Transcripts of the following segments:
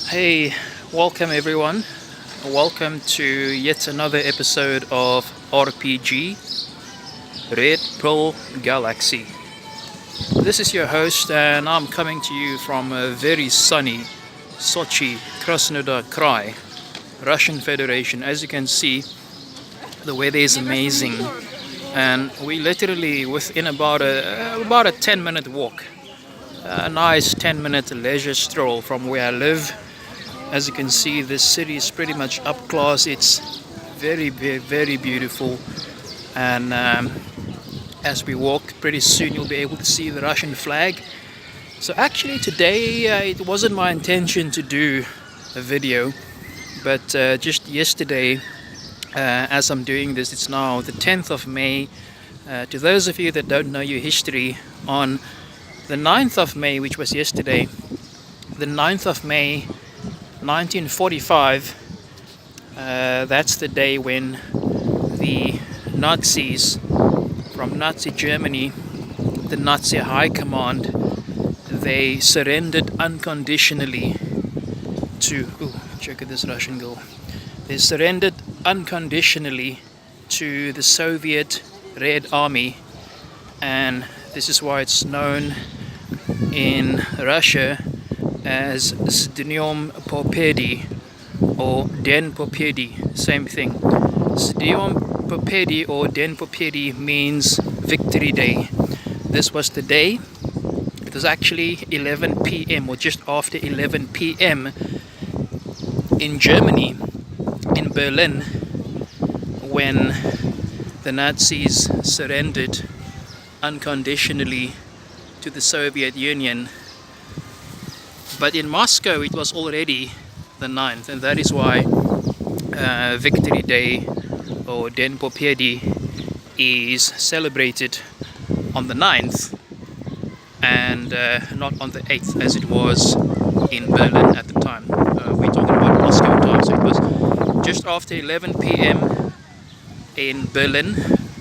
Hey, welcome everyone. Welcome to yet another episode of RPG Red Pill Galaxy. This is your host, and I'm coming to you from a very sunny Sochi, Krasnodar Krai, Russian Federation. As you can see, the weather is amazing, and we literally within about a 10-minute walk, a nice 10-minute leisure stroll from where I live. As you can see, this city is pretty much up close. It's very beautiful, and as we walk, pretty soon you'll be able to see the Russian flag. So actually today it wasn't my intention to do a video, but just yesterday, as I'm doing this, it's now the 10th of May. To those of you that don't know your history, on the 9th of May, which was yesterday, the 9th of May 1945, that's the day when the Nazis from Nazi Germany, the Nazi High Command, they surrendered unconditionally to... Ooh, check out this Russian girl. They surrendered unconditionally to the Soviet Red Army, and this is why it's known in Russia as Dnyom Pobedi or Den Pobedi, same thing. Dnyom Pobedi or Den Pobedi means Victory Day. This was the day. It was actually 11 p.m. or just after 11 p.m. in Germany, in Berlin, when the Nazis surrendered unconditionally to the Soviet Union. But in Moscow it was already the 9th, and that is why Victory Day or Den Pobedi is celebrated on the 9th and not on the 8th as it was in Berlin at the time. We're talking about Moscow time, so it was just after 11 p.m. in Berlin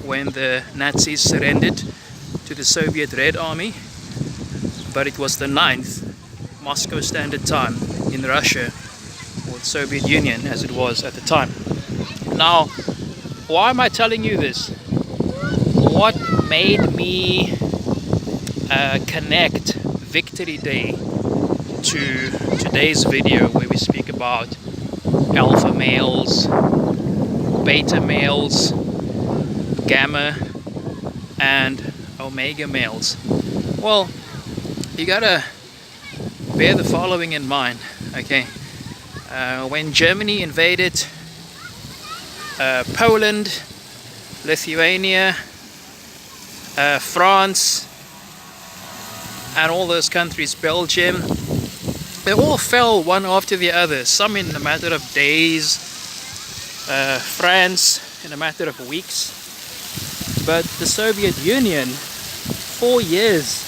when the Nazis surrendered to the Soviet Red Army, but it was the 9th Moscow Standard Time in Russia, or the Soviet Union as it was at the time. Now, why am I telling you this? What made me connect Victory Day to today's video where we speak about alpha males, beta males, gamma and omega males? Well, you gotta bear the following in mind, okay? When Germany invaded Poland, Lithuania, France, and all those countries, Belgium, they all fell one after the other, some in a matter of days, France in a matter of weeks. But the Soviet Union, 4 years,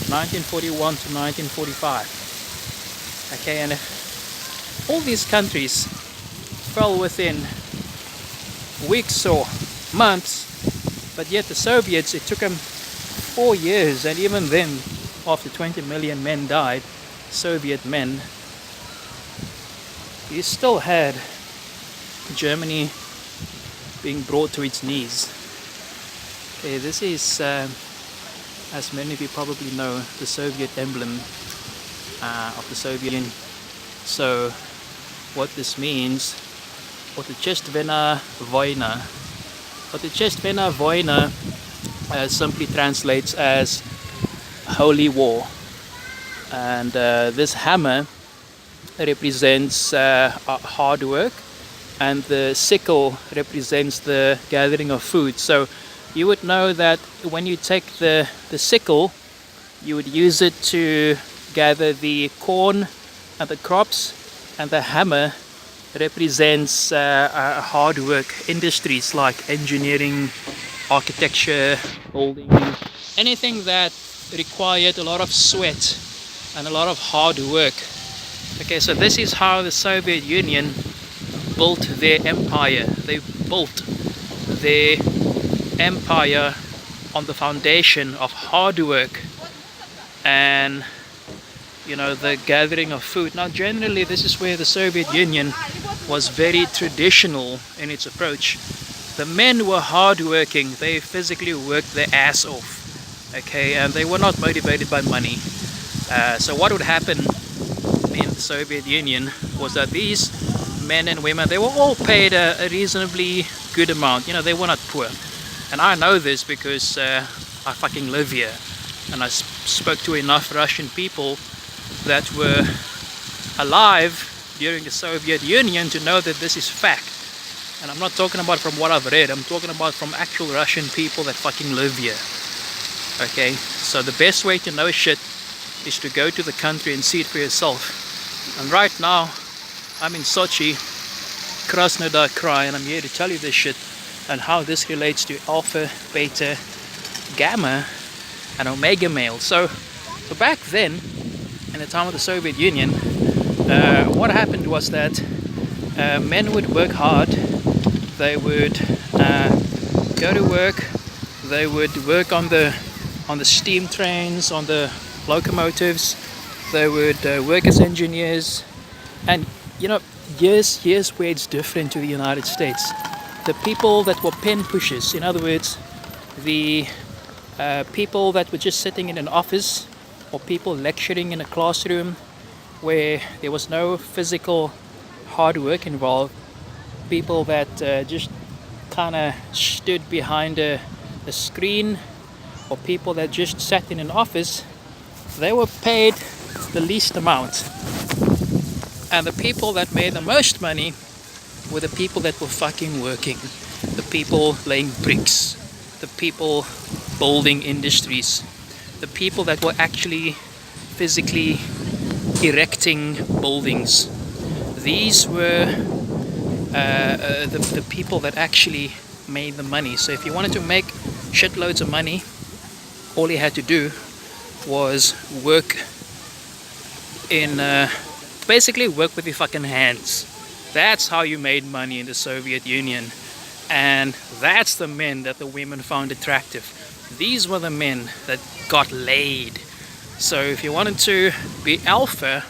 1941 to 1945. Okay, and all these countries fell within weeks or months, but yet the Soviets, it took them 4 years, and even then, after 20 million men died, Soviet men, you still had Germany being brought to its knees. Okay, this is as many of you probably know, the Soviet emblem of the Soviet Union. So what this means, Otechestvena Voina. Otechestvena Voina simply translates as holy war. And this hammer represents hard work, and the sickle represents the gathering of food. So you would know that when you take the sickle, you would use it to gather the corn and the crops, and the hammer represents hard work industries like engineering, architecture, building, anything that required a lot of sweat and a lot of hard work. Okay, so this is how the Soviet Union built their empire. They built their empire on the foundation of hard work and you know, the gathering of food. Now, generally, this is where the Soviet Union was very traditional in its approach. The men were hardworking, they physically worked their ass off, okay, and they were not motivated by money. So what would happen in the Soviet Union was that these men and women, they were all paid a reasonably good amount. You know, they were not poor. And I know this because I fucking live here. And I spoke to enough Russian people that were alive during the Soviet Union to know that this is fact. And I'm not talking about from what I've read, I'm talking about from actual Russian people that fucking live here. Okay, so the best way to know shit is to go to the country and see it for yourself. And right now, I'm in Sochi, Krasnodar Krai, and I'm here to tell you this shit and how this relates to alpha, beta, gamma, and omega male. So back then, in the time of the Soviet Union, what happened was that men would work hard. They would go to work. They would work on the steam trains, on the locomotives. They would work as engineers. And you know, here's where it's different to the United States. The people that were pen pushers, in other words, the people that were just sitting in an office, or people lecturing in a classroom where there was no physical hard work involved, people that just kind of stood behind a screen, or people that just sat in an office, they were paid the least amount. And the people that made the most money were the people that were fucking working, the people laying bricks, the people building industries, the people that were actually physically erecting buildings. These were the people that actually made the money. So if you wanted to make shitloads of money, all you had to do was work in basically work with your fucking hands. That's how you made money in the Soviet Union. And that's the men that the women found attractive. These were the men that got laid. So if you wanted to be alpha,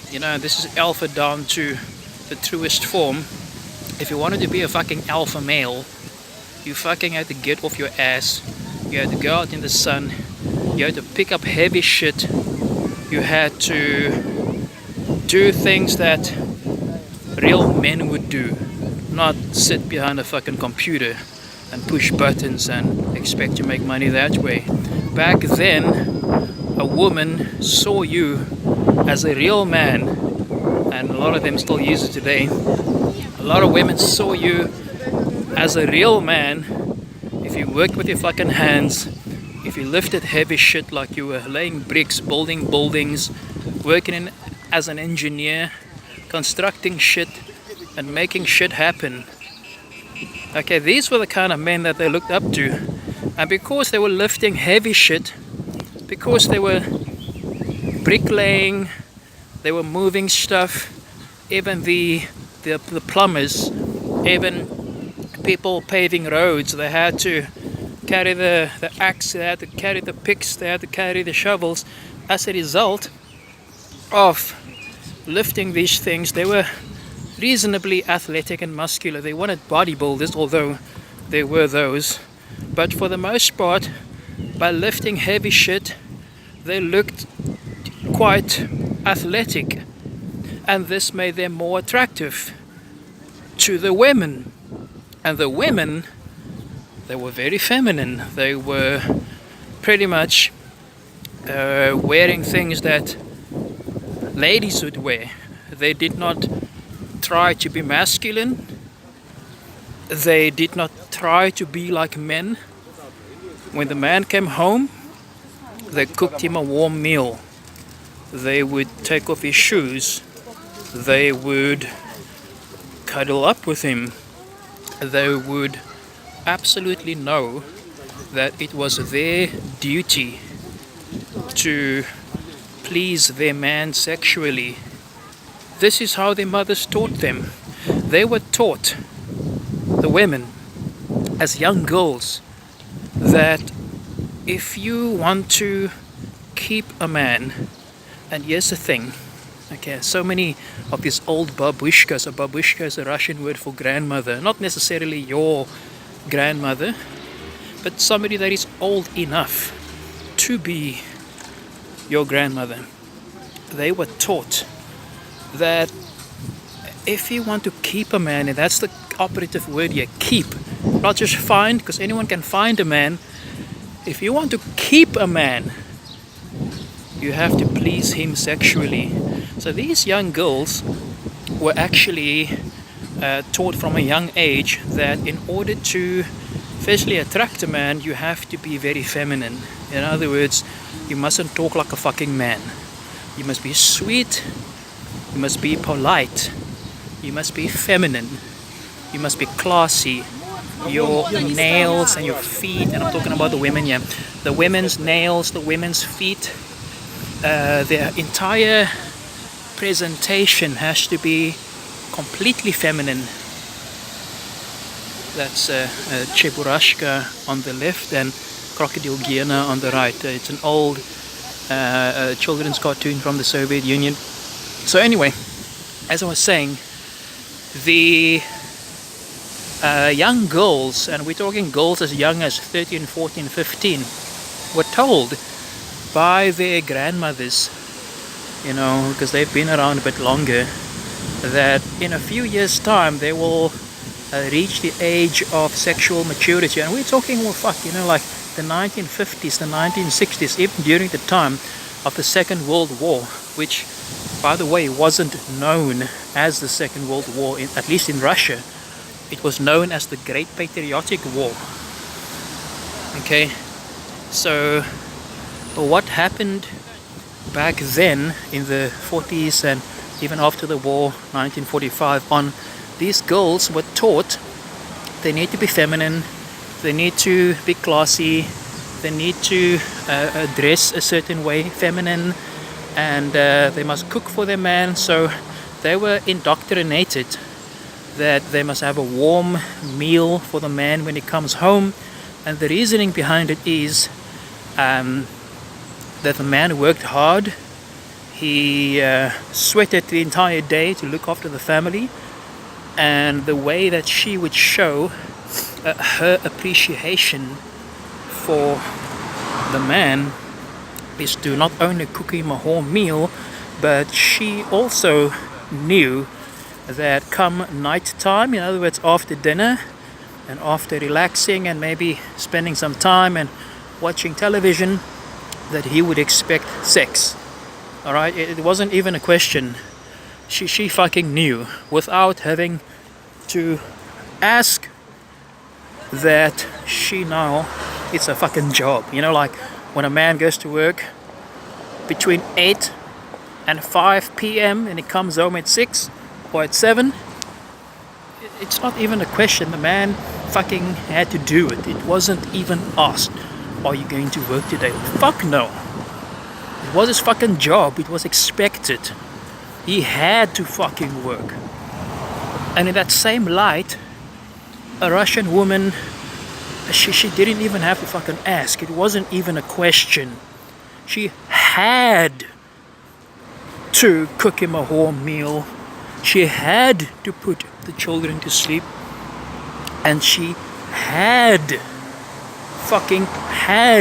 you know, this is alpha down to the truest form. If you wanted to be a fucking alpha male, you fucking had to get off your ass. You had to go out in the sun. You had to pick up heavy shit. You had to do things that real men would do, not sit behind a fucking computer and push buttons and expect to make money that way. Back then, a woman saw you as a real man, and a lot of them still use it today. A lot of women saw you as a real man if you worked with your fucking hands, if you lifted heavy shit like you were laying bricks, building buildings, working as an engineer, constructing shit and making shit happen. Okay, these were the kind of men that they looked up to. And because they were lifting heavy shit, because they were bricklaying, they were moving stuff, even the plumbers, even people paving roads, they had to carry the axe, they had to carry the picks, they had to carry the shovels. As a result of lifting these things, they were reasonably athletic and muscular. They weren't bodybuilders, although there were those. But for the most part, by lifting heavy shit, they looked quite athletic. And this made them more attractive to the women. And the women, they were very feminine. They were pretty much wearing things that ladies would wear. They did not try to be masculine. They did not try to be like men. When the man came home, they cooked him a warm meal. They would take off his shoes. They would cuddle up with him. They would absolutely know that it was their duty to please their man sexually. This is how their mothers taught them. They were taught, the women, as young girls, that if you want to keep a man And here's the thing. Okay, so many of these old babushkas, a babushka is a Russian word for grandmother, not necessarily your grandmother, but somebody that is old enough to be your grandmother. They were taught that if you want to keep a man, and that's the operative word here, keep, not just find, because anyone can find a man. If you want to keep a man, you have to please him sexually. So these young girls were actually taught from a young age that in order to firstly attract a man, you have to be very feminine. In other words, you mustn't talk like a fucking man. You must be sweet, you must be polite, you must be feminine, you must be classy. Your nails and your feet, and I'm talking about the women, yeah, the women's nails, the women's feet, their entire presentation has to be completely feminine. That's Cheburashka on the left and Crocodile Giana on the right. It's an old children's cartoon from the Soviet Union. So anyway, as I was saying, the young girls, and we're talking girls as young as 13, 14, 15, were told by their grandmothers, you know, because they've been around a bit longer, that in a few years' time they will reach the age of sexual maturity. And we're talking, well, fuck, you know, like the 1950s, the 1960s, even during the time of the Second World War, which, by the way, wasn't known as the Second World War, at least in Russia. It was known as the Great Patriotic War. Okay, so what happened back then in the 40s and even after the war, 1945 on, these girls were taught they need to be feminine, they need to be classy, they need to dress a certain way, feminine, and they must cook for their man. So they were indoctrinated that they must have a warm meal for the man when he comes home. And the reasoning behind it is that the man worked hard, he sweated the entire day to look after the family, and the way that she would show her appreciation for the man is to not only cook him a warm meal, but she also knew that come night time, in other words after dinner and after relaxing and maybe spending some time and watching television, that he would expect sex. Alright, it wasn't even a question. She fucking knew without having to ask that. She now, it's a fucking job. You know, like when a man goes to work between 8 and 5 p.m. and he comes home at 6 or at 7, it's not even a question. The man fucking had to do it. It wasn't even asked, are you going to work today? Fuck no. It was his fucking job. It was expected. He had to fucking work. And in that same light, a Russian woman, she didn't even have to fucking ask. It wasn't even a question. She had to cook him a warm meal. She had to put the children to sleep. And she had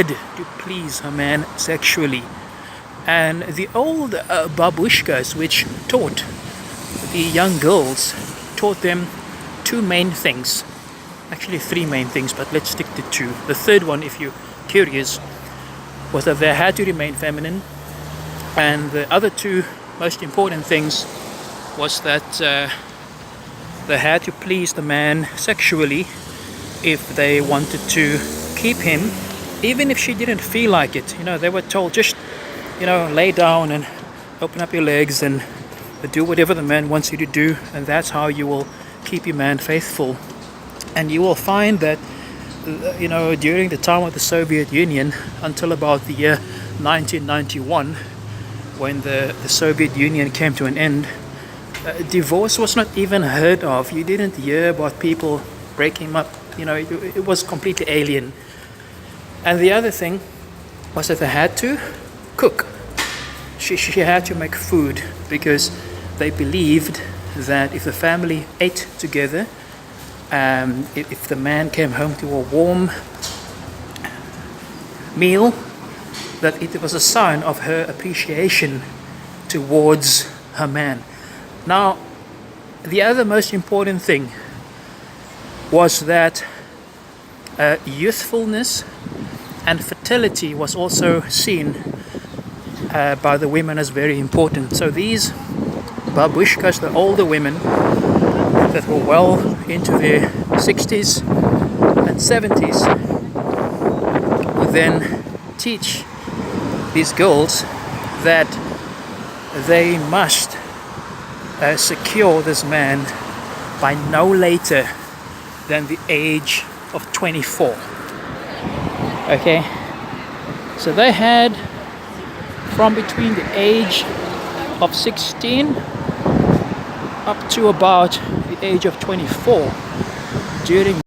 to please her man sexually. And the old babushkas, which taught the young girls, taught them two main things. Actually 3 main things, but let's stick to 2. The third one, if you're curious, was that they had to remain feminine. And the other 2 most important things was that they had to please the man sexually if they wanted to keep him, even if she didn't feel like it. You know, they were told, just, you know, lay down and open up your legs and do whatever the man wants you to do, and that's how you will keep your man faithful. And you will find that, you know, during the time of the Soviet Union until about the year 1991, when the Soviet Union came to an end, divorce was not even heard of. You didn't hear about people breaking up. You know, it was completely alien. And the other thing was that they had to cook. she had to make food because they believed that if the family ate together, if the man came home to a warm meal, that it was a sign of her appreciation towards her man. Now, the other most important thing was that youthfulness and fertility was also seen by the women as very important. So these babushkas, the older women that were well into their 60s and 70s, would then teach these girls that they must secure this man by no later than the age of 24. Okay, so they had from between the age of 16 up to about the age of 24 during